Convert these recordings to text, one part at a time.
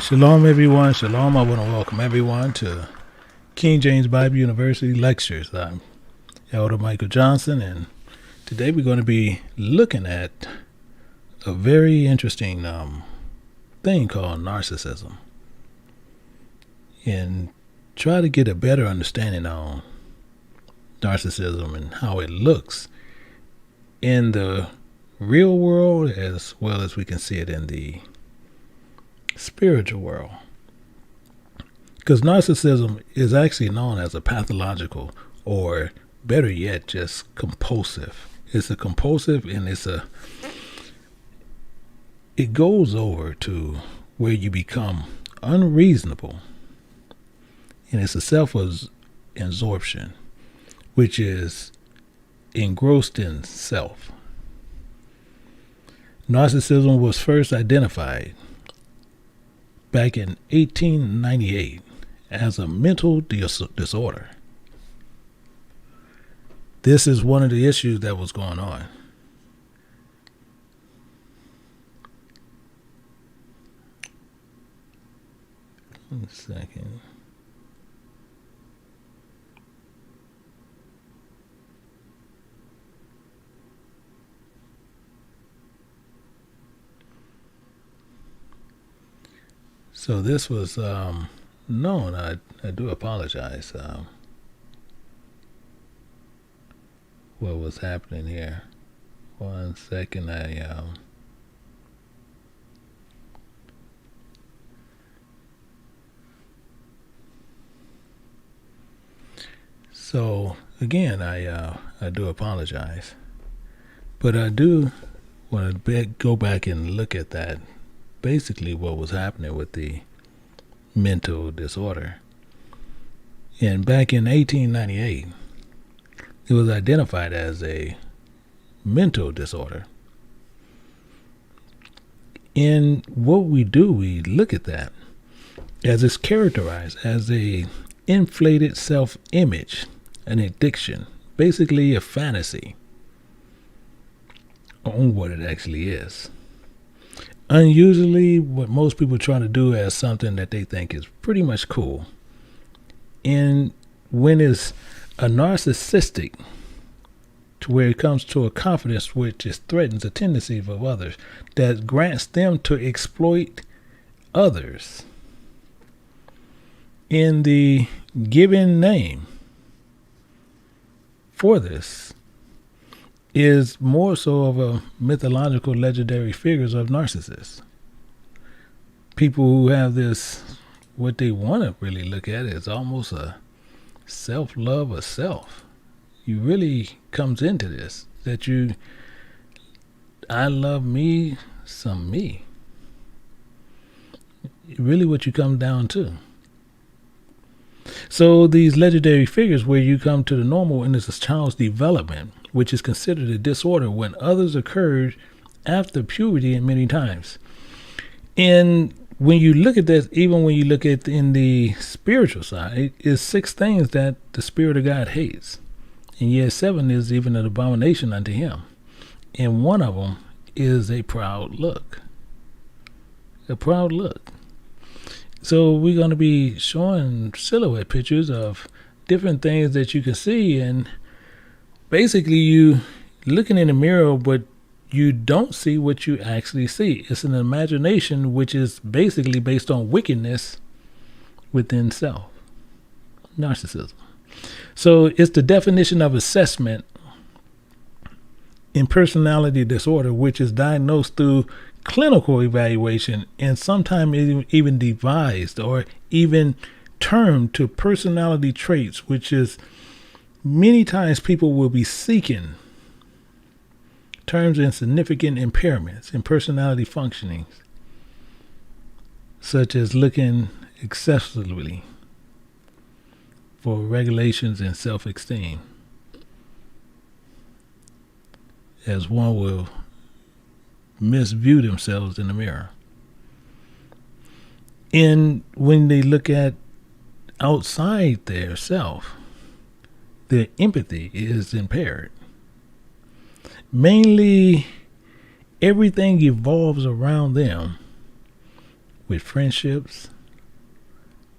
Shalom, everyone. Shalom. I want to welcome everyone to King James Bible University Lectures. I'm Elder Michael Johnson, and today we're going to be looking at a very interesting thing called narcissism and try to get a better understanding on narcissism and how it looks in the real world as well as we can see it in the spiritual world. Because narcissism is actually known as a pathological, or better yet, just compulsive. It's a compulsive, and it goes over to where you become unreasonable, and it's a self-absorption, which is engrossed in self. Narcissism was first identified back in 1898 as a mental disorder. This is one of the issues that was going on. One second. So this was known. I do apologize. What was happening here? 1 second. So again, I do apologize, but I do want to go back and look at that. Basically what was happening with the mental disorder. And back in 1898, it was identified as a mental disorder. And what we do, we look at that as it's characterized as a inflated self-image, an addiction, basically a fantasy on what it actually is. Unusually, what most people try to do as something that they think is pretty much cool. And when it's a narcissistic, to where it comes to a confidence which just threatens the tendencies of others, that grants them to exploit others in the given name for this, is more so of a mythological legendary figures of narcissists. People who have this, what they want to really look at is almost a self-love of self. You really comes into this, that I love me, some me. Really what you come down to. So these legendary figures where you come to the normal, and it's a child's development, which is considered a disorder when others occurred after puberty and many times. And when you look at this, even when you look at in the spiritual side, is 6 things that the Spirit of God hates. And yet 7 is even an abomination unto him. And one of them is a proud look. A proud look. So we're going to be showing silhouette pictures of different things that you can see, and basically you looking in the mirror, but you don't see what you actually see. It's an imagination which is basically based on wickedness within self. Narcissism. So it's the definition of assessment in personality disorder, which is diagnosed through clinical evaluation and sometimes even devised or even termed to personality traits, which is many times people will be seeking terms in significant impairments in personality functioning, such as looking excessively for regulations and self-esteem, as one will misview themselves in the mirror. And when they look at outside their self, their empathy is impaired. Mainly everything evolves around them with friendships,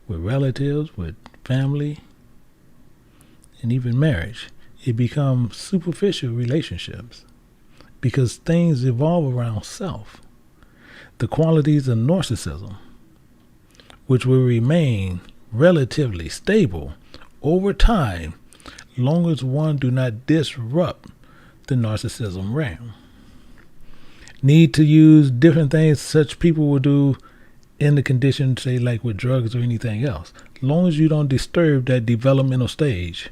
with relatives, with family, and even marriage. It becomes superficial relationships because things evolve around self. The qualities of narcissism, which will remain relatively stable over time, long as one do not disrupt the narcissism realm. Need to use different things such people will do in the condition, say like with drugs or anything else. Long as you don't disturb that developmental stage,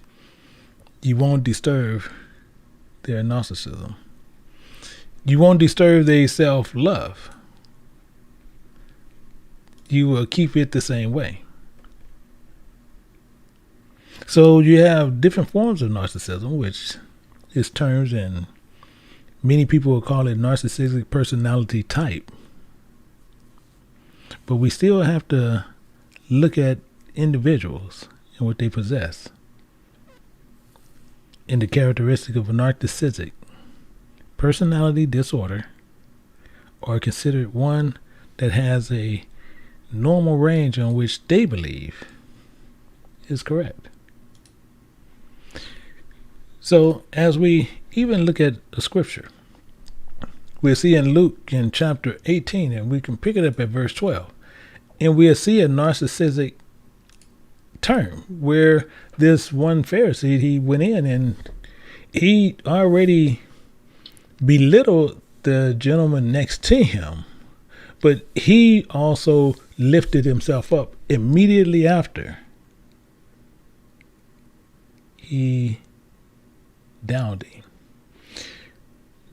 you won't disturb their narcissism. You won't disturb their self-love. You will keep it the same way. So you have different forms of narcissism, which is terms, and many people will call it narcissistic personality type. But we still have to look at individuals and what they possess. And the characteristic of a narcissistic personality disorder are considered one that has a normal range on which they believe is correct. So as we even look at the scripture, we'll see in Luke in chapter 18, and we can pick it up at verse 12, and we'll see a narcissistic term where this one Pharisee, he went in and he already belittled the gentleman next to him, but he also lifted himself up immediately after he downed him.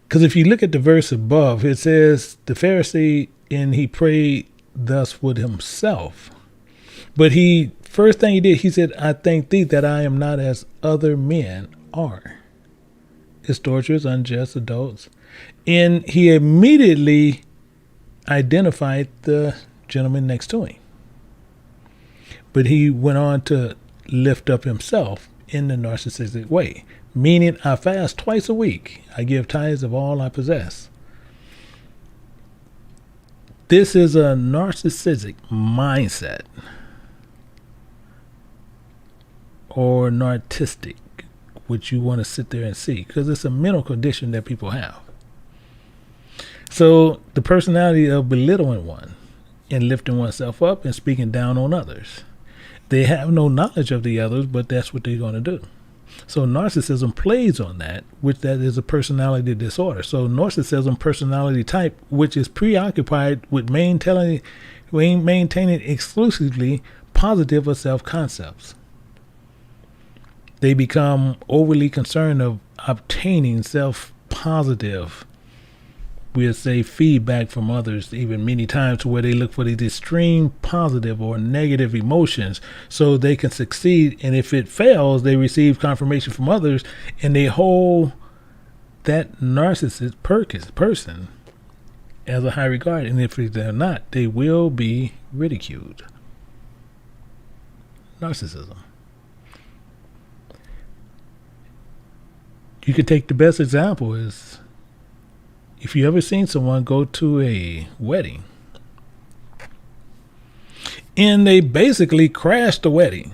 Because if you look at the verse above, it says the Pharisee, and he prayed thus with himself. But first thing he did, he said, I thank thee that I am not as other men are, extortioners, unjust, adults. And he immediately identified the gentleman next to him. But he went on to lift up himself in the narcissistic way, meaning I fast twice a week. I give tithes of all I possess. This is a narcissistic mindset, or narcissistic, which you want to sit there and see, because it's a mental condition that people have. So the personality of belittling one and lifting oneself up and speaking down on others. They have no knowledge of the others, but that's what they're going to do. So narcissism plays on that, which that is a personality disorder. So narcissism personality type, which is preoccupied with maintaining exclusively positive or self-concepts. They become overly concerned of obtaining self-positive, we'll say, feedback from others, even many times, to where they look for these extreme positive or negative emotions so they can succeed. And if it fails, they receive confirmation from others, and they hold that narcissist person as a high regard. And if they're not, they will be ridiculed. Narcissism. You could take the best example is, if you ever seen someone go to a wedding and they basically crashed the wedding,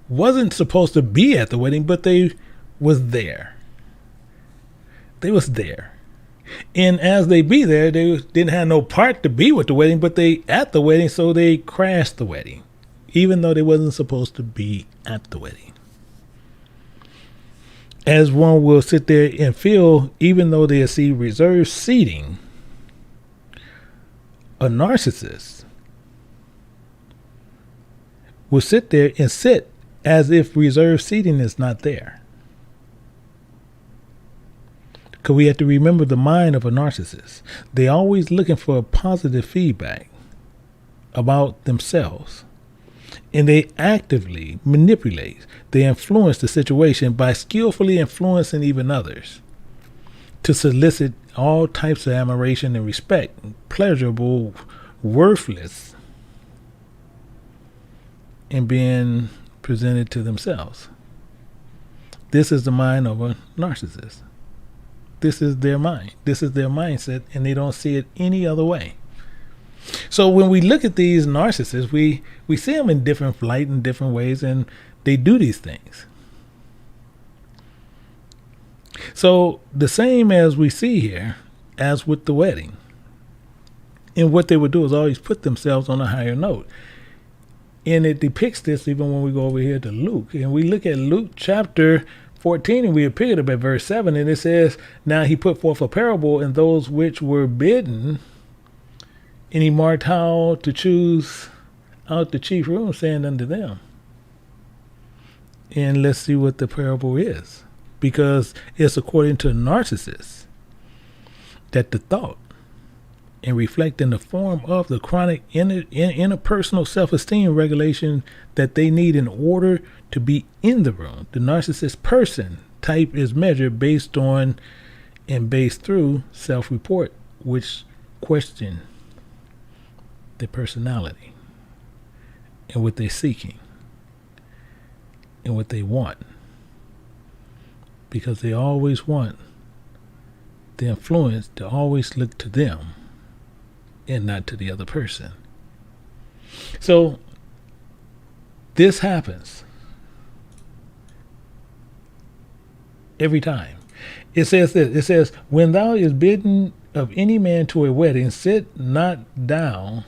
wasn't supposed to be at the wedding, but they was there. They was there. And as they be there, they didn't have no part to be with the wedding, but they at the wedding, so they crashed the wedding, even though they wasn't supposed to be at the wedding. As one will sit there and feel, even though they see reserved seating, a narcissist will sit there and sit as if reserved seating is not there. Because we have to remember the mind of a narcissist. They're always looking for positive feedback about themselves. And they actively manipulate, they influence the situation by skillfully influencing even others to solicit all types of admiration and respect, pleasurable, worthless, and being presented to themselves. This is the mind of a narcissist. This is their mind. This is their mindset, and they don't see it any other way. So when we look at these narcissists, we see them in different light in different ways, and they do these things. So the same as we see here, as with the wedding. And what they would do is always put themselves on a higher note. And it depicts this even when we go over here to Luke. And we look at Luke chapter 14, and we pick it up at verse 7, and it says, "Now he put forth a parable, and those which were bidden, and he marked how to choose out the chief room, saying unto them." And let's see what the parable is, because it's according to narcissists that the thought and reflect in the form of the chronic interpersonal self-esteem regulation that they need in order to be in the room. The narcissist person type is measured based on and based through self-report, which question their personality and what they're seeking and what they want, because they always want the influence to always look to them and not to the other person. So this happens every time. It says this. It says, "When thou is bidden of any man to a wedding, sit not down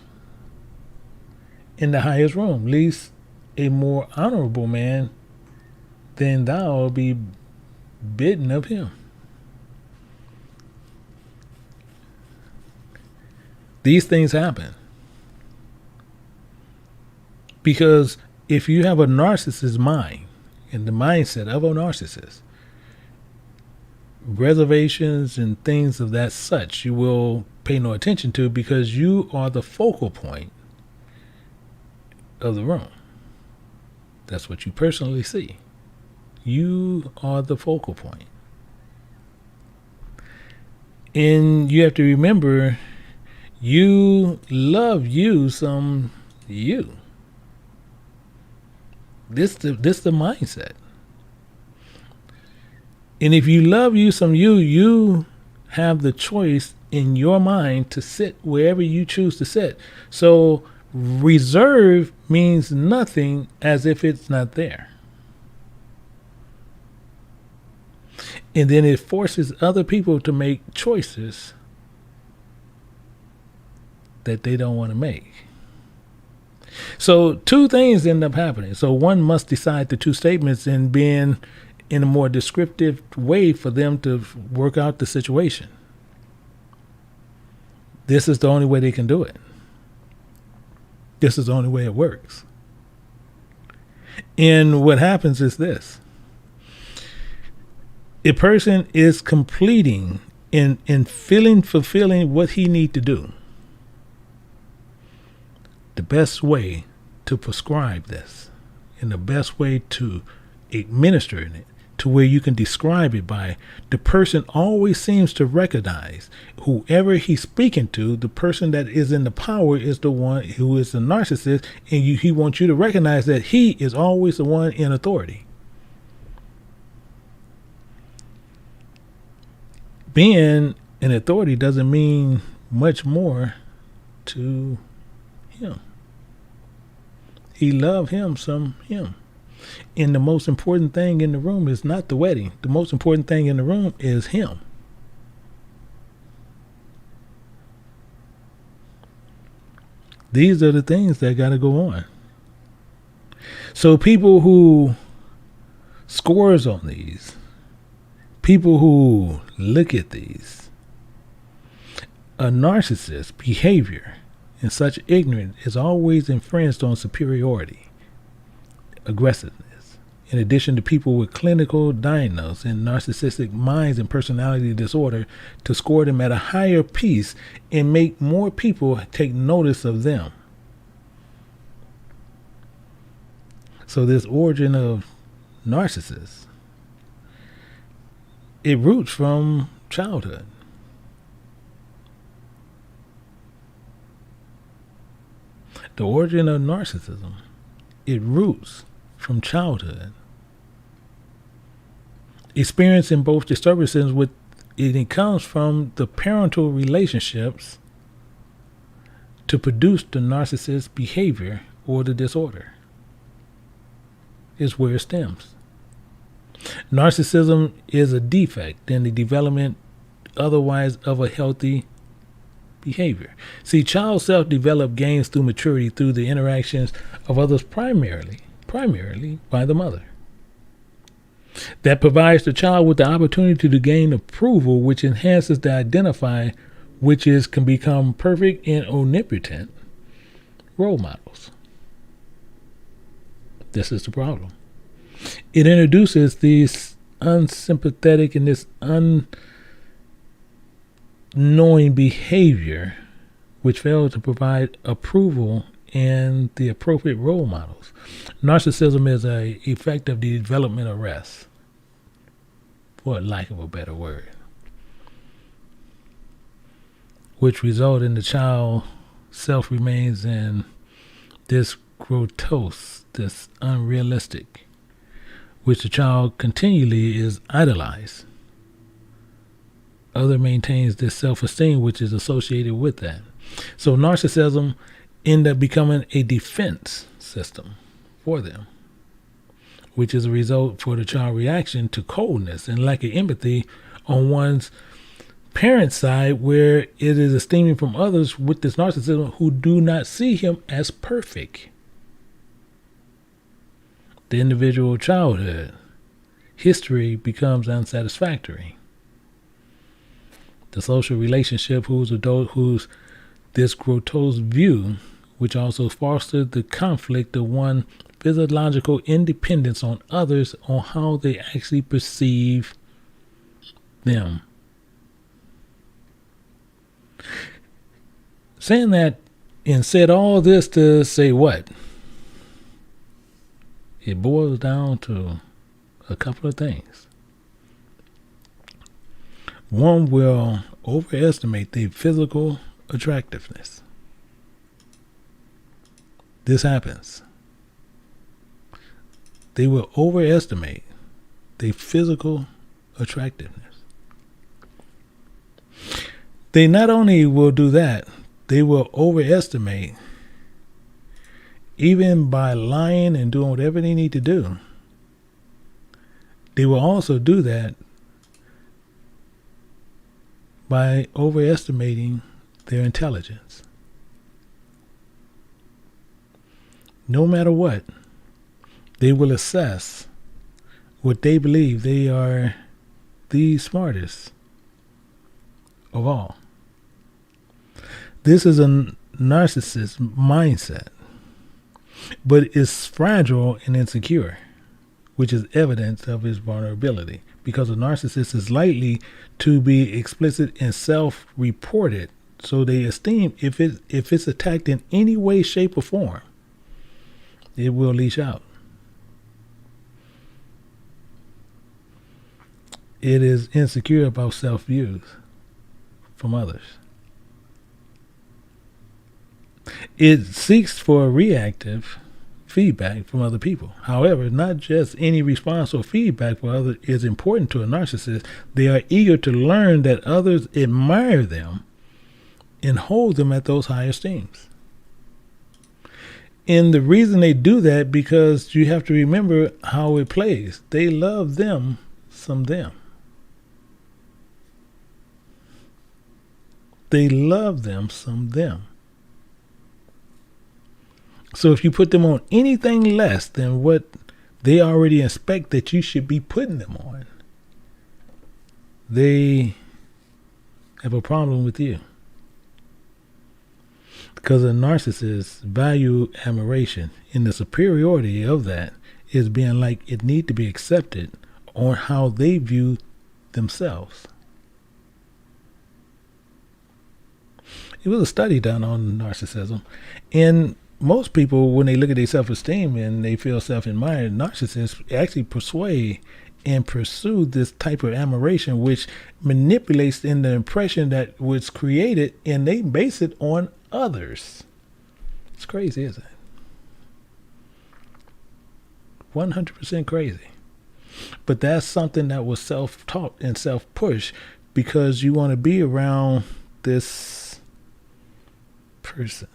in the highest room, lest a more honorable man than thou be bidden of him." These things happen because if you have a narcissist's mind and the mindset of a narcissist, reservations and things of that such you will pay no attention to, because you are the focal point of the room. That's what you personally see. You are the focal point. And you have to remember, you love you some you. This the mindset. And if you love you some you, you have the choice in your mind to sit wherever you choose to sit. So reserve means nothing as if it's not there. And then it forces other people to make choices that they don't want to make. So two things end up happening. So one must decide the two statements and being in a more descriptive way for them to work out the situation. This is the only way they can do it. This is the only way it works. And what happens is this. A person is completing and fulfilling what he needs to do. The best way to prescribe this and the best way to administer it to where you can describe it by, the person always seems to recognize whoever he's speaking to, the person that is in the power is the one who is the narcissist, and he wants you to recognize that he is always the one in authority. Being in authority doesn't mean much more to him. He loved him some him. And the most important thing in the room is not the wedding. The most important thing in the room is him. These are the things that got to go on. So people who scores on these, people who look at these, a narcissist's behavior in such ignorance is always infringed on superiority, aggressiveness. In addition to people with clinical diagnosis and narcissistic minds and personality disorder, to score them at a higher piece and make more people take notice of them. So this origin of narcissists, it roots from childhood. The origin of narcissism, it roots from childhood. Experiencing both disturbances with it comes from the parental relationships to produce the narcissist's behavior or the disorder. Is where it stems. Narcissism is a defect in the development otherwise of a healthy behavior. See, child self-developed gains through maturity through the interactions of others, primarily by the mother. That provides the child with the opportunity to gain approval, which enhances the identify, which can become perfect and omnipotent role models. This is the problem. It introduces these unsympathetic and this unknowing behavior which fails to provide approval and the appropriate role models. Narcissism is an effect of the development arrest, for lack of a better word, which result in the child self remains in this grotesque, this unrealistic, which the child continually is idolized. Other maintains this self-esteem which is associated with that. So narcissism end up becoming a defense system for them, which is a result for the child reaction to coldness and lack of empathy on one's parent side, where it is esteeming from others with this narcissism who do not see him as perfect. The individual childhood history becomes unsatisfactory. The social relationship who's this grotesque view, which also fostered the conflict of one physiological independence on others on how they actually perceive them. Saying that and said all this to say what? It boils down to a couple of things. One will overestimate their physical attractiveness. This happens. They will overestimate their physical attractiveness. They not only will do that, they will overestimate, even by lying and doing whatever they need to do. They will also do that by overestimating their intelligence. No matter what, they will assess what they believe they are the smartest of all. This is a narcissist mindset, but it's fragile and insecure, which is evidence of his vulnerability, because a narcissist is likely to be explicit and self-reported, so they esteem if it's attacked in any way, shape, or form, it will leash out. It is insecure about self-views from others. It seeks for reactive feedback from other people. However, not just any response or feedback from others is important to a narcissist. They are eager to learn that others admire them and hold them at those high esteems. And the reason they do that, because you have to remember how it plays. They love them, some them. They love them, some them. So if you put them on anything less than what they already expect that you should be putting them on, they have a problem with you. Because a narcissist value admiration, and the superiority of that is being like it need to be accepted on how they view themselves. It was a study done on narcissism, and most people, when they look at their self-esteem and they feel self-admired, narcissists actually persuade and pursue this type of admiration, which manipulates in the impression that was created, and they base it on others. It's crazy, isn't it? 100% crazy. But that's something that was self-taught and self-pushed, because you want to be around this person.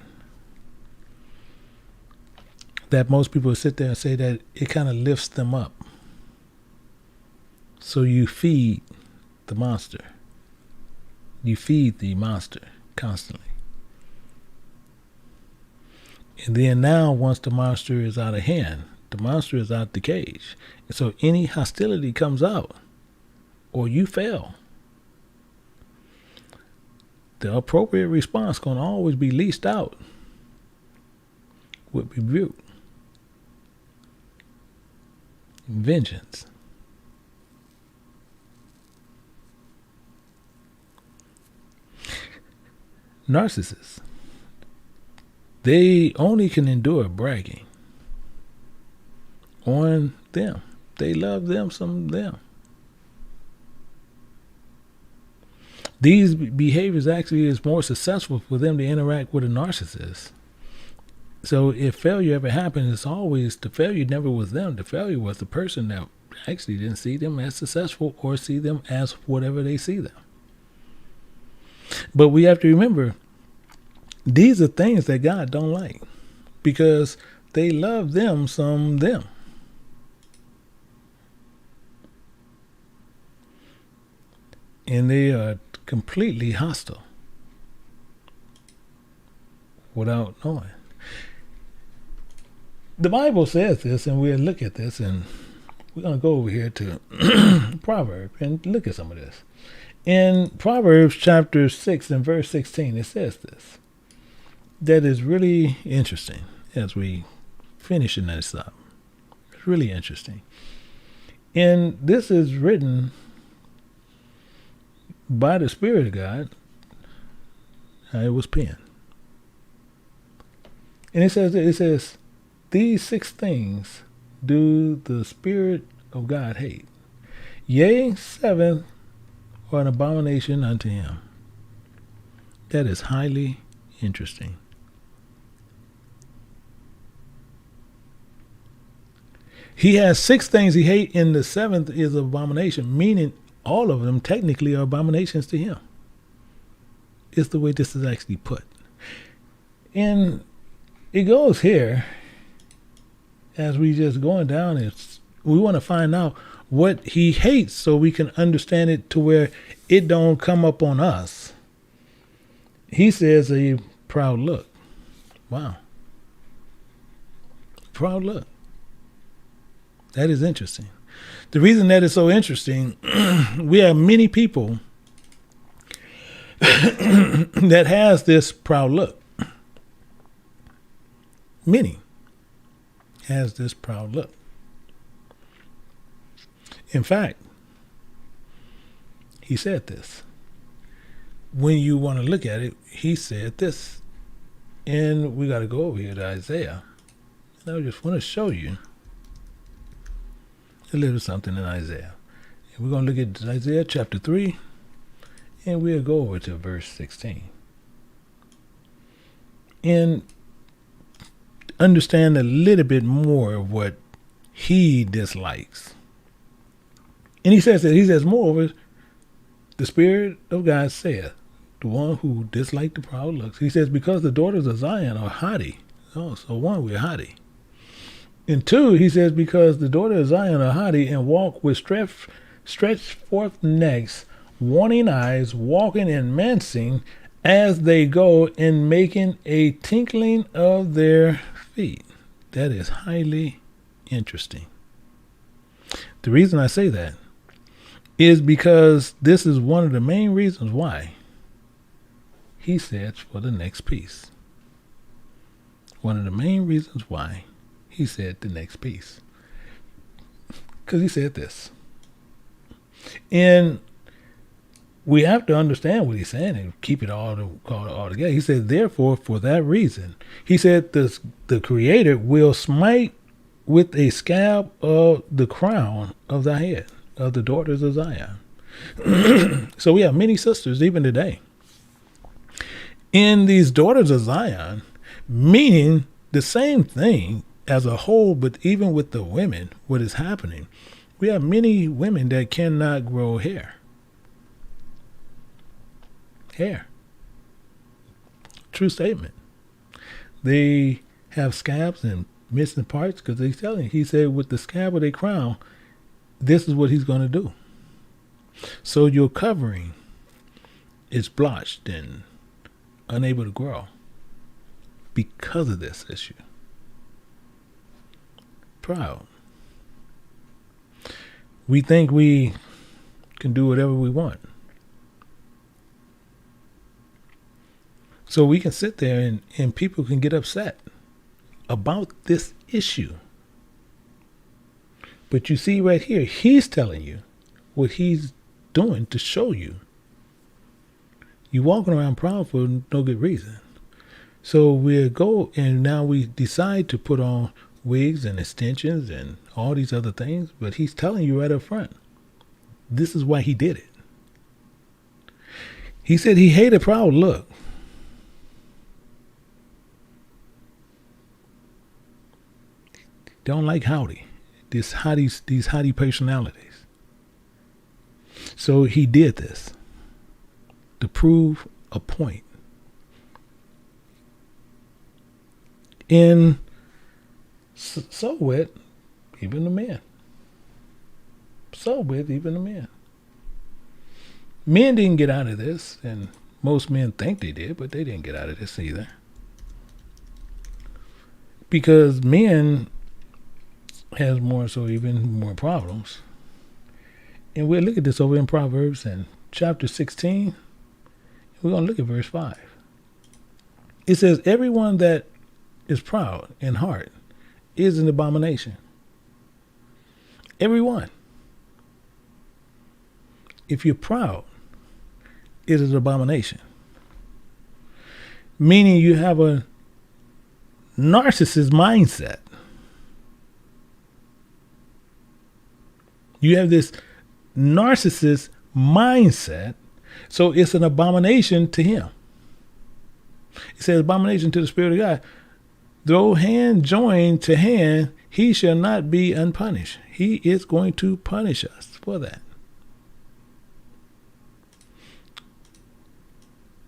that most people sit there and say that it kind of lifts them up. So you feed the monster. You feed the monster constantly. And then now, once the monster is out of hand, the monster is out the cage. And so any hostility comes out, or you fail, the appropriate response going to always be leased out with rebuke, vengeance. Narcissists, they only can endure bragging on them. They love them, some them. These behaviors actually is more successful for them to interact with a narcissist. So if failure ever happens, it's always the failure never was them. The failure was the person that actually didn't see them as successful or see them as whatever they see them. But we have to remember, these are things that God don't like because they love them, some them. And they are completely hostile without knowing. The Bible says this, and we'll look at this, and we're going to go over here to Proverbs and look at some of this. In Proverbs chapter 6 and verse 16, it says this. That is really interesting as we finish in this up. It's really interesting. And this is written by the Spirit of God. It was penned. And it says, these 6 things do the Spirit of God hate. Yea, 7 are an abomination unto him. That is highly interesting. He has 6 things he hates, and the 7th is abomination, meaning all of them technically are abominations to him. It's the way this is actually put. And it goes here, as we just going down, we want to find out what he hates so we can understand it to where it don't come up on us. He says a proud look. Wow. Proud look. That is interesting. The reason that is so interesting, we have many people that has this proud look. Many has this proud look. In fact, he said this. When you want to look at it, he said this. And we got to go over here to Isaiah. And I just want to show you a little something in Isaiah. And we're going to look at Isaiah chapter 3, and we'll go over to verse 16. And understand a little bit more of what he dislikes. And he says, moreover, the Spirit of God saith, the one who disliked the proud looks. He says, because the daughters of Zion are haughty. Oh, so 1, we're haughty. And 2, he says, because the daughters of Zion are haughty and walk with stretched forth necks, wanting eyes, walking and mincing as they go and making a tinkling of their feet. That is highly interesting. The reason I say that is because this is one of the main reasons why he says for the next piece. One of the main reasons why he said the next piece. Because he said this. And we have to understand what he's saying and keep it all together. He said, therefore, for that reason, he said, the Creator will smite with a scab of the crown of thy head, of the daughters of Zion. So we have many sisters, even today, in these daughters of Zion, meaning the same thing as a whole, but even with the women, what is happening, we have many women that cannot grow hair. True statement. They have scabs and missing parts because he's telling you. He said with the scab of their crown, this is what he's going to do. So your covering is blotched and unable to grow because of this issue. Proud. We think we can do whatever we want. So we can sit there and people can get upset about this issue. But you see right here, he's telling you what he's doing to show you. You're walking around proud for no good reason. So we go and now we decide to put on wigs and extensions and all these other things, but he's telling you right up front, this is why he did it. He said he hated proud look. Don't like howdy. These howdy personalities. So he did this to prove a point. And so with even the men. So with even the men. Men didn't get out of this, and most men think they did, but they didn't get out of this either. Because men has more so even more problems. And we'll look at this over in Proverbs and chapter 16. We're going to look at verse 5. It says, everyone that is proud in heart is an abomination. Everyone. If you're proud, it is an abomination. Meaning you have a narcissist mindset. You have this narcissist mindset, so it's an abomination to him. It says abomination to the Spirit of God. Though hand joined to hand, he shall not be unpunished. He is going to punish us for that.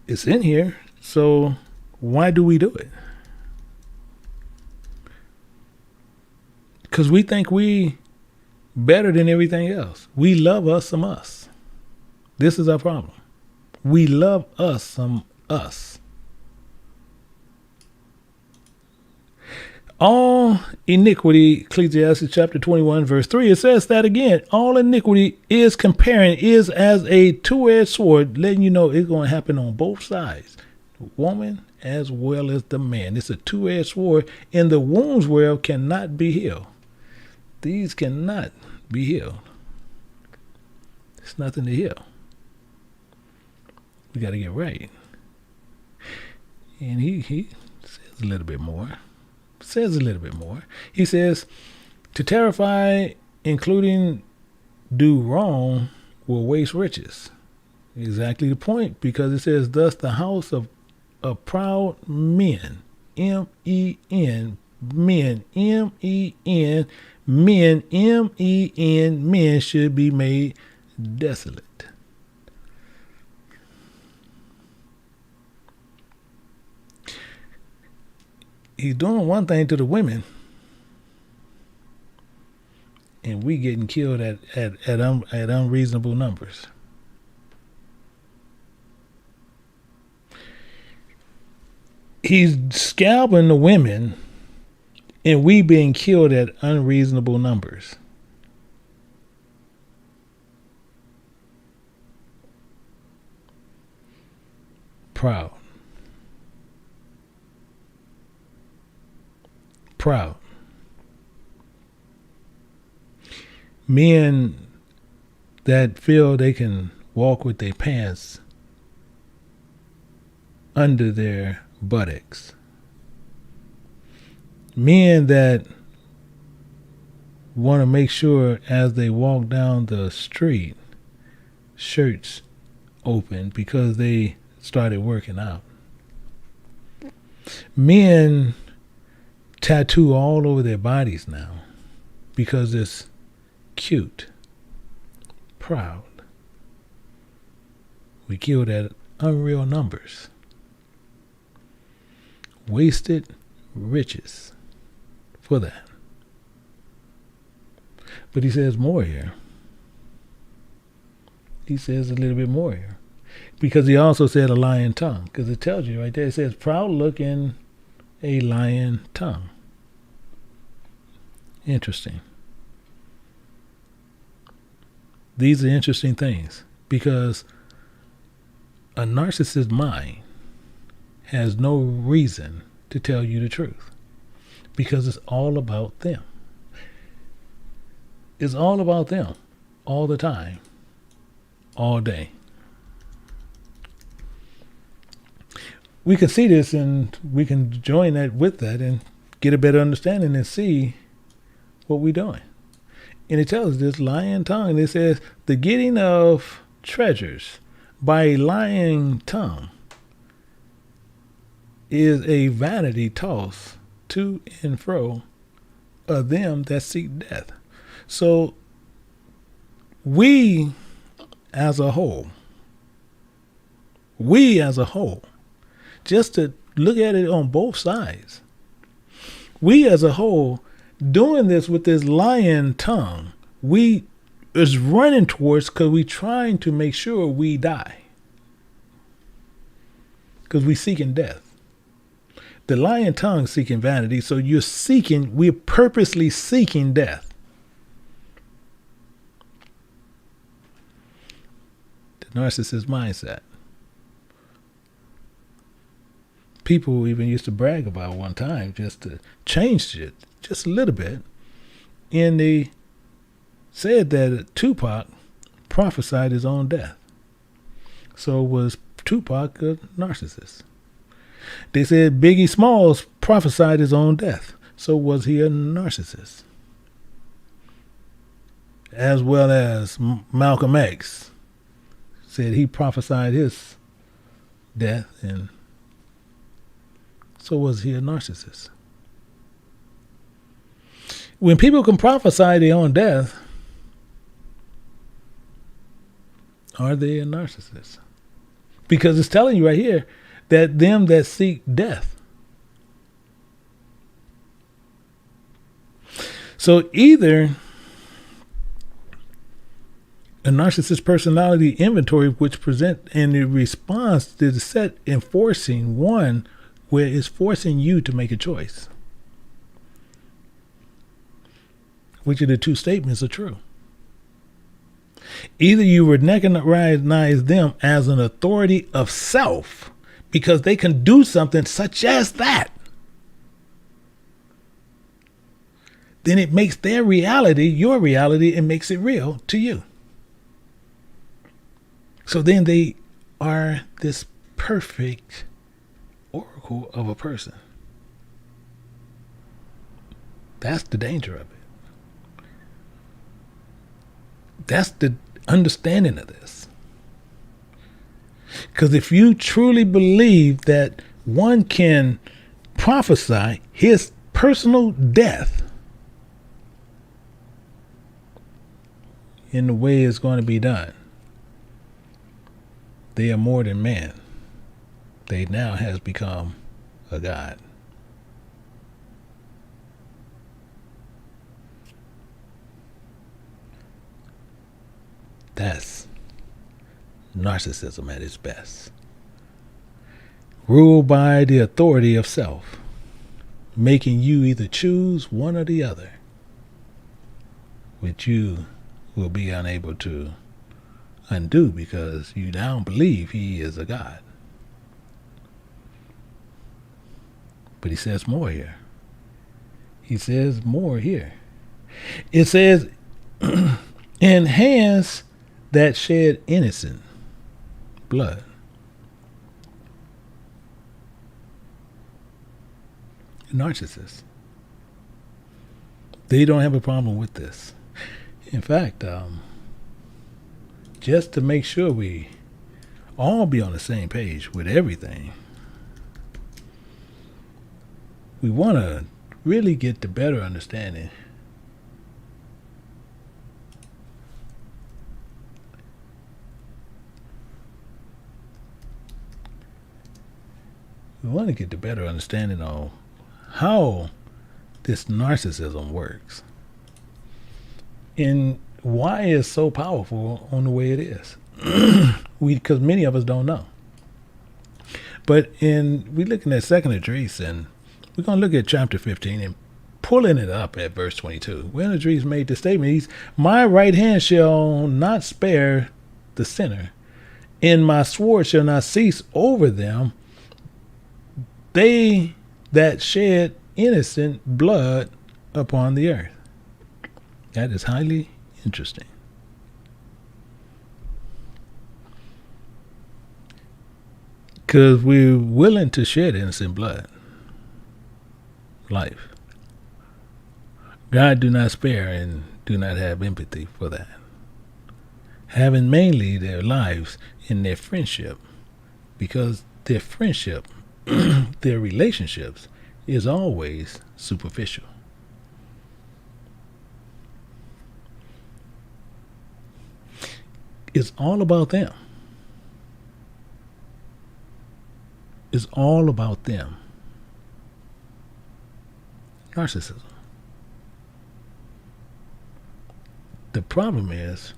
It's in here, so why do we do it? Because we think we better than everything else. We love us some us. This is our problem. We love us some us. All iniquity, Ecclesiastes chapter 21, verse 3, it says that again. All iniquity is comparing, is as a two-edged sword, letting you know it's going to happen on both sides. The woman as well as the man. It's a two-edged sword, and the wounds whereof cannot be healed. These cannot be healed. There's nothing to heal. We got to get right. And he says a little bit more. He says, to terrify, including do wrong, will waste riches. Exactly the point, because it says, thus the house of proud men, M-E-N, men, M-E-N, men, M-E-N, men should be made desolate. He's doing one thing to the women, and we getting killed at unreasonable numbers. He's scalping the women, and we being killed at unreasonable numbers. Proud. Men that feel they can walk with their pants under their buttocks. Men that want to make sure as they walk down the street, shirts open because they started working out. Men tattoo all over their bodies now because it's cute. Proud. We killed at unreal numbers. Wasted riches for that. But he says more here. He says a little bit more here. Because he also said a lying tongue. Because it tells you right there, it says proud look and a lying tongue. Interesting. These are interesting things. Because a narcissist's mind has no reason to tell you the truth. Because it's all about them. It's all about them. All the time. All day. We can see this and we can join that with that and get a better understanding and see what we're doing. And it tells us this lying tongue. And it says the getting of treasures by a lying tongue is a vanity toss to and fro of them that seek death. So we as a whole, just to look at it on both sides, we as a whole doing this with this lying tongue, we is running towards because we trying to make sure we die. Because we seeking death. The lying tongue seeking vanity, so we're purposely seeking death. The narcissist mindset. People even used to brag about one time just to change it just a little bit. And they said that Tupac prophesied his own death. So was Tupac a narcissist? They said Biggie Smalls prophesied his own death. So was he a narcissist? As well as Malcolm X said he prophesied his death, and so was he a narcissist? When people can prophesy their own death, are they a narcissist? Because it's telling you right here that them that seek death. So either a narcissist personality inventory, which present in the response to the set enforcing one where it's forcing you to make a choice. Which of the two statements are true? Either you recognize them as an authority of self because they can do something such as that. Then it makes their reality your reality and makes it real to you. So then they are this perfect oracle of a person. That's the danger of it. That's the understanding of this. Because if you truly believe that one can prophesy his personal death in the way it's going to be done, they are more than man. They now has become a god. That's narcissism at its best. Ruled by the authority of self, making you either choose one or the other, which you will be unable to undo because you now believe he is a god. But he says more here. He says more here. It says, in hands that shed innocent blood. Narcissists. They don't have a problem with this. In fact, just to make sure we all be on the same page with everything, we want to really get the better understanding on how this narcissism works and why it's so powerful on the way it is. Because many of us don't know. But we're looking at second address, and we're going to look at chapter 15 and pulling it up at verse 22. When Idris made the statement, my right hand shall not spare the sinner, and my sword shall not cease over them, they that shed innocent blood upon the earth. That is highly interesting. Because we're willing to shed innocent blood. Life. God do not spare and do not have empathy for that. Having mainly their lives in their friendship, because their friendship, their relationships, is always superficial. It's all about them. It's all about them. Narcissism. The problem is,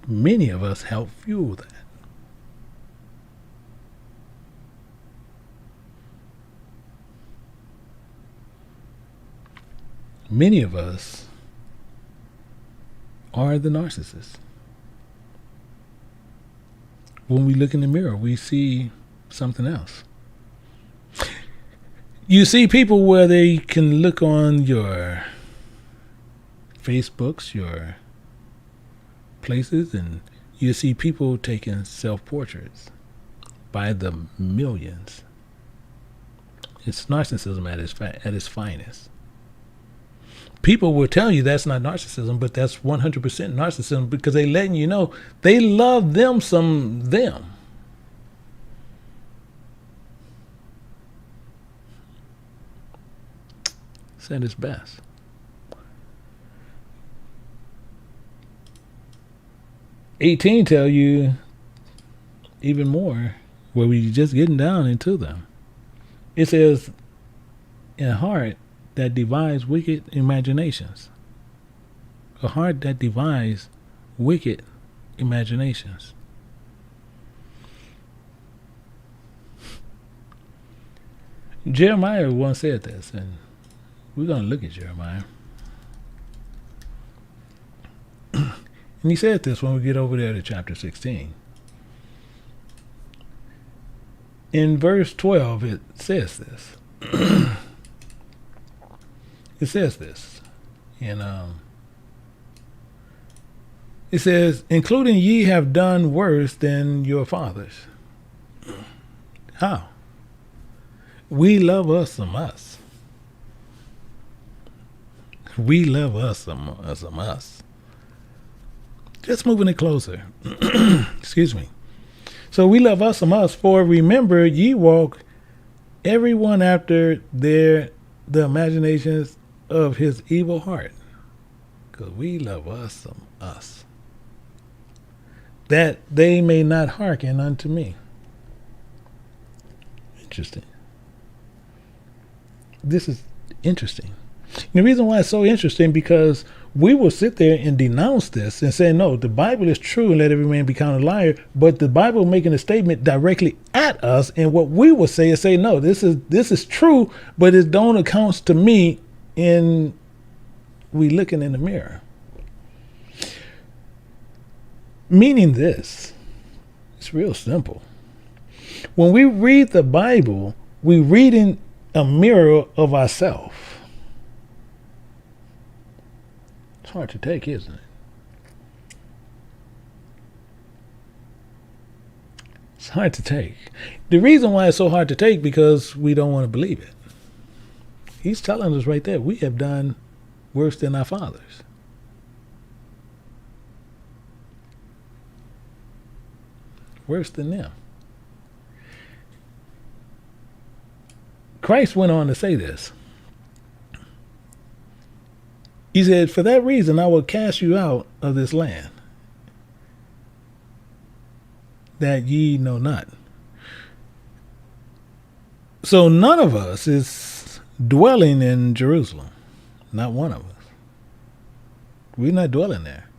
many of us help fuel that. Many of us are the narcissists. When we look in the mirror, we see something else. You see people where they can look on your Facebooks, your places, and you see people taking self-portraits by the millions. It's narcissism at its finest. People will tell you that's not narcissism, but that's 100% narcissism, because they letting you know they love them some them. It's at its best. '18 tell you even more, where we just getting down into them. It says, in a heart that devises wicked imaginations. A heart that devises wicked imaginations. Jeremiah once said this, and we're going to look at Jeremiah. And he said this when we get over there to chapter 16. In verse 12, it says this. It says this. And it says, including ye have done worse than your fathers. How? We love us some us. We love us some us. Just moving it closer. Excuse me. So we love us some us, for remember ye walk every one after the imaginations of his evil heart. Because we love us some us. That they may not hearken unto me. Interesting. This is interesting. And the reason why it's so interesting, because we will sit there and denounce this and say, no, the Bible is true and let every man be counted a liar. But the Bible making a statement directly at us, and what we will say is say, no, this is true, but it don't account to me in we looking in the mirror. Meaning this, it's real simple. When we read the Bible, we read in a mirror of ourselves. It's hard to take, isn't it? It's hard to take. The reason why it's so hard to take, because we don't want to believe it. He's telling us right there, we have done worse than our fathers. Worse than them. Christ went on to say this. He said, for that reason I will cast you out of this land, that ye know not. So none of us is dwelling in Jerusalem. Not one of us. We're not dwelling there.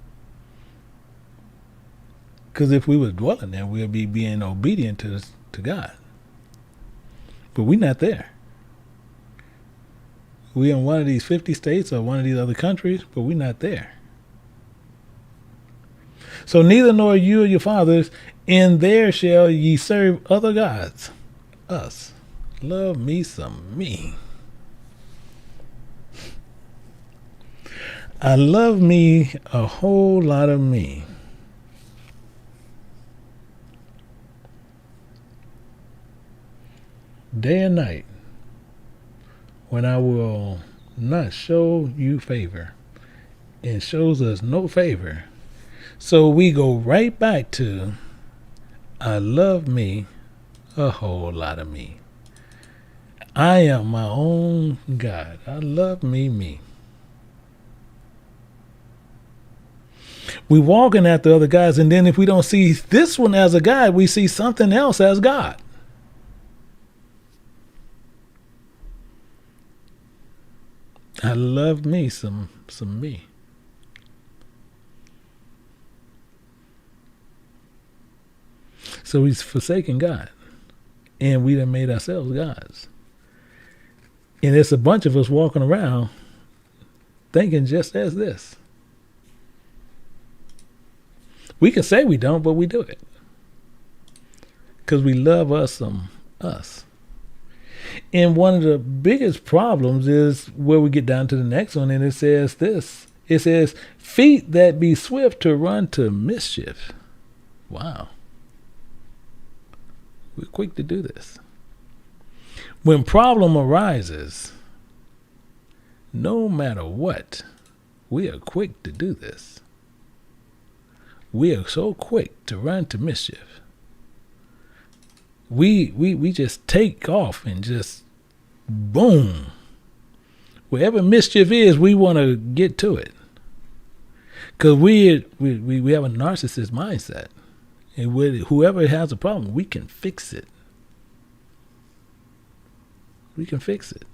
Because if we were dwelling there, we'd be being obedient to God. But we're not there. We're in one of these 50 states or one of these other countries, but we're not there. So neither nor you or your fathers, in there shall ye serve other gods. Us. Love me some me. I love me a whole lot of me. Day and night, when I will not show you favor, and shows us no favor. So we go right back to, I love me a whole lot of me. I am my own God. I love me. We walking after other gods, and then if we don't see this one as a God, we see something else as God. I love me some me. So he's forsaken God, and we done made ourselves gods. And it's a bunch of us walking around thinking just as this. We can say we don't, but we do it. Because we love us some us. And one of the biggest problems is where we get down to the next one, and it says this. It says, feet that be swift to run to mischief. Wow. We're quick to do this. When problem arises, no matter what, we are quick to do this. We are so quick to run to mischief. We just take off and just boom. Wherever mischief is, we want to get to it. Because we have a narcissist mindset. And whoever has a problem, we can fix it. We can fix it.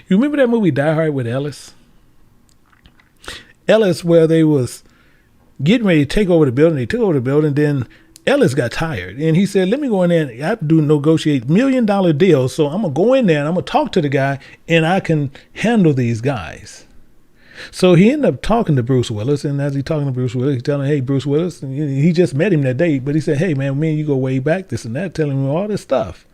You remember that movie Die Hard with Ellis? Ellis, where they was getting ready to take over the building. They took over the building. Then Ellis got tired. And he said, let me go in there. I have to negotiate $1 million deals. So I'm going to go in there and I'm going to talk to the guy and I can handle these guys. So he ended up talking to Bruce Willis. And as he's talking to Bruce Willis, he's telling him, hey, Bruce Willis, and he just met him that day. But he said, hey, man, me and you go way back, this and that, telling him all this stuff.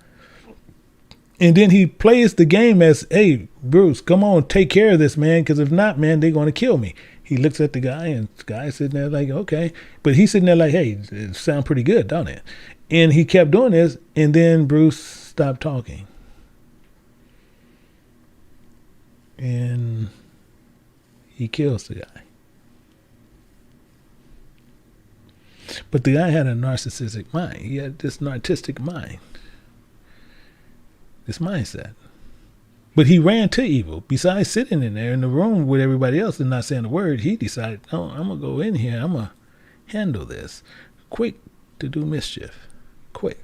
And then he plays the game as, hey, Bruce, come on, take care of this, man, because if not, man, they're going to kill me. He looks at the guy, and the guy's sitting there like, okay. But he's sitting there like, hey, it sounds pretty good, don't it? And he kept doing this, and then Bruce stopped talking. And he kills the guy. But the guy had a narcissistic mind. He had this narcissistic mind. This mindset. But he ran to evil. Besides sitting in there in the room with everybody else and not saying a word, he decided, no, I'm going to go in here. I'm going to handle this. Quick to do mischief. Quick.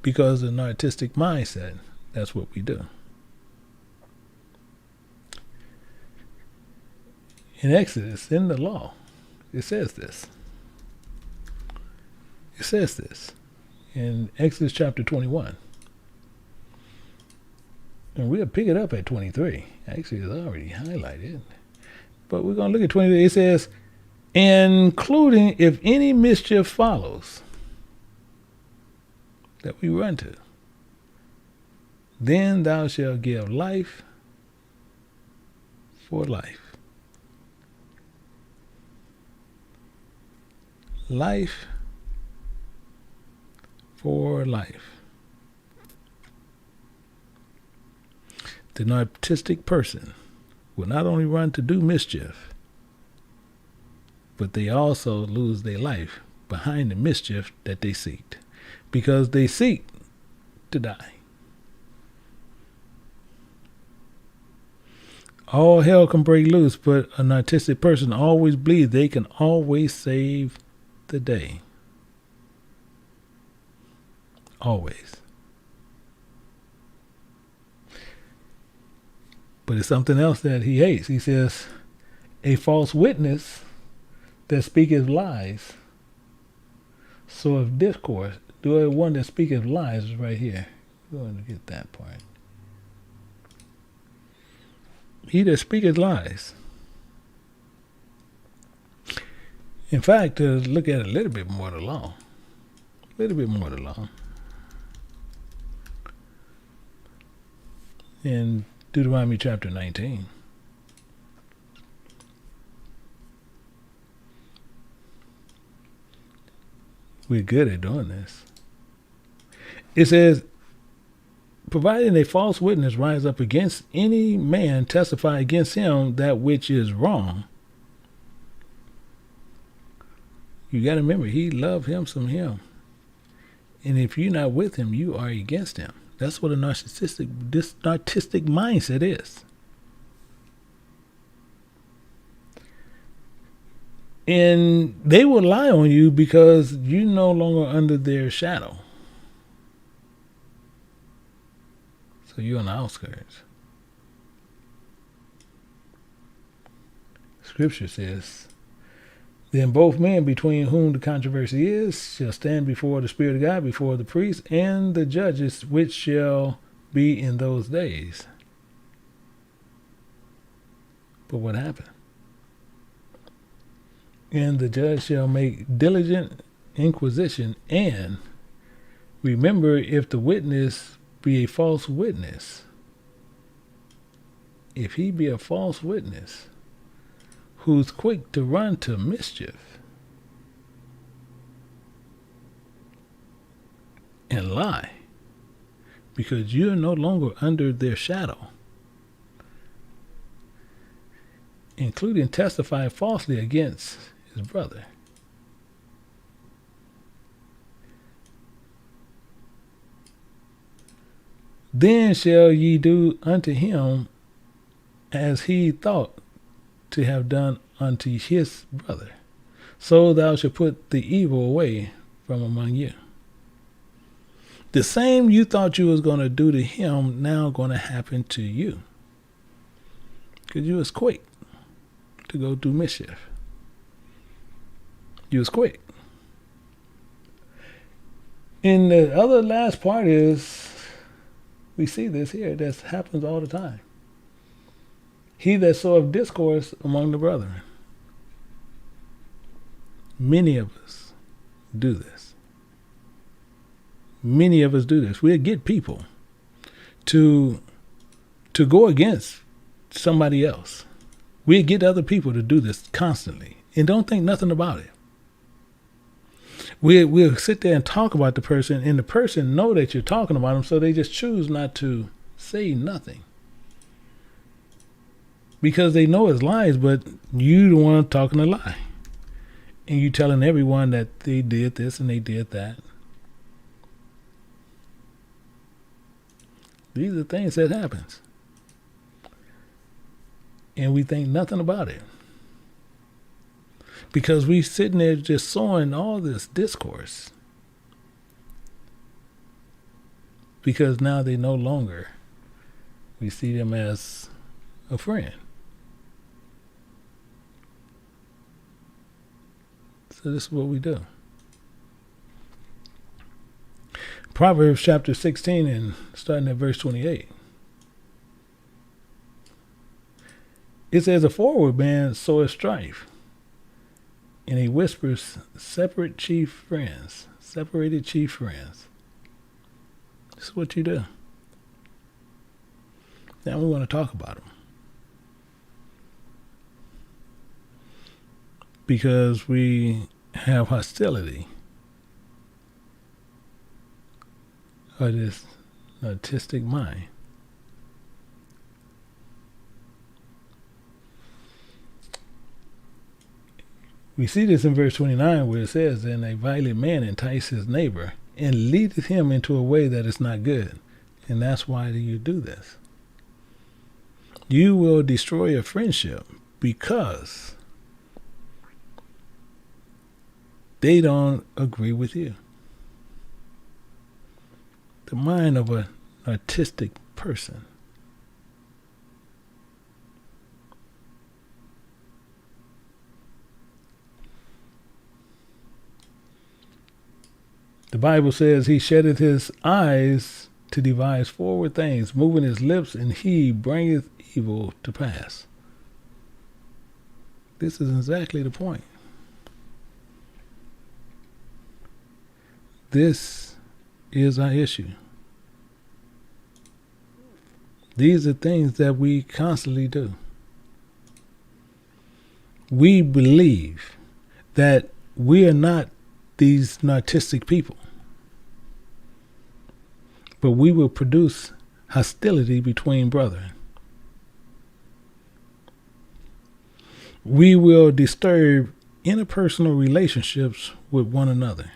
Because of the narcissistic mindset, that's what we do. In Exodus, in the law, it says this. It says this. In Exodus chapter 21. And we'll pick it up at 23. Actually, it's already highlighted. But we're going to look at 23. It says, including if any mischief follows that we run to, then thou shalt give life for life. Life for life. The narcissistic person will not only run to do mischief, but they also lose their life behind the mischief that they seek, because they seek to die. All hell can break loose, but a narcissistic person always believes they can always save the day. Always. But it's something else that he hates. He says, a false witness that speaketh lies. So if discourse, the one that speaketh lies is right here. We're going to get that part. He that speaketh lies. In fact, to look at it a little bit more of the law. A little bit more of the law. In Deuteronomy chapter 19. We're good at doing this. It says, providing a false witness rise up against any man, testify against him that which is wrong. You got to remember, he loved him some him. And if you're not with him, you are against him. That's what this narcissistic mindset is. And they will lie on you because you're no longer under their shadow. So you're on the outskirts. Scripture says, then both men between whom the controversy is shall stand before the Spirit of God, before the priests and the judges, which shall be in those days. But what happened? And the judge shall make diligent inquisition, and remember, if the witness be a false witness, if he be a false witness, who's quick to run to mischief and lie, because you're no longer under their shadow, including testify falsely against his brother. Then shall ye do unto him as he thought to have done unto his brother. So thou shalt put the evil away from among you. The same you thought you was going to do to him, now going to happen to you. Because you was quick to go do mischief. You was quick. And the other last part is, we see this here, that happens all the time. He that soweth discourse among the brethren. Many of us do this. Many of us do this. We'll get people to go against somebody else. We'll get other people to do this constantly and don't think nothing about it. We'll sit there and talk about the person, and the person know that you're talking about them, so they just choose not to say nothing. Because they know it's lies, but you the one talking a lie. And you telling everyone that they did this and they did that. These are things that happens. And we think nothing about it. Because we sitting there just sowing all this discourse. Because now they no longer, we see them as a friend. So this is what we do. Proverbs chapter 16 and starting at verse 28. It says, a forward man soweth strife, and he whispers separated chief friends. This is what you do. Now we want to talk about them. Because we have hostility, or this narcissistic mind. We see this in verse 29 where it says, and a violent man entices his neighbor and leadeth him into a way that is not good. And that's why you do this. You will destroy a friendship because they don't agree with you. The mind of an artistic person The Bible says he sheddeth his eyes to devise forward things, moving his lips, and he bringeth evil to pass. This is exactly the point. This is our issue. These are things that we constantly do. We believe that we are not these narcissistic people, but we will produce hostility between brethren. We will disturb interpersonal relationships with one another.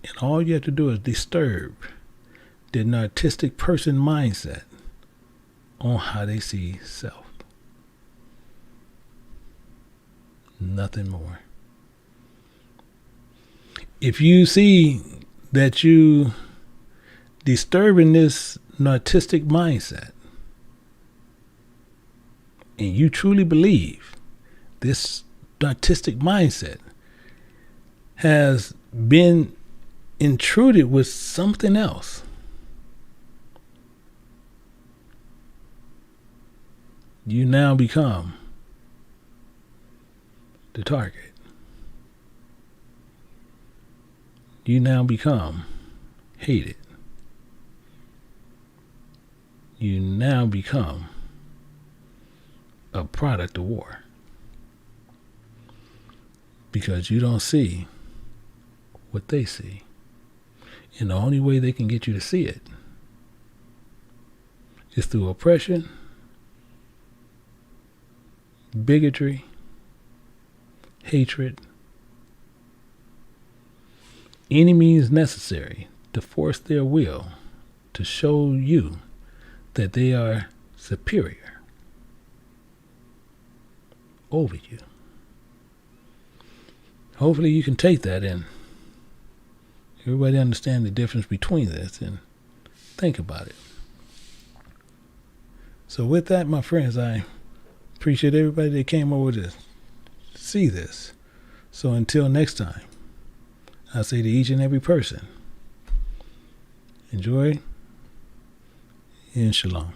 And all you have to do is disturb the narcissistic person mindset on how they see self. Nothing more. If you see that you disturbing this narcissistic mindset, and you truly believe this narcissistic mindset has been intruded with something else, you now become the target. You now become hated. You now become a product of war, because you don't see what they see. And the only way they can get you to see it is through oppression, bigotry, hatred, any means necessary to force their will to show you that they are superior over you. Hopefully you can take that and everybody understand the difference between this and think about it. So with that, my friends, I appreciate everybody that came over to see this. So until next time, I say to each and every person, enjoy and shalom.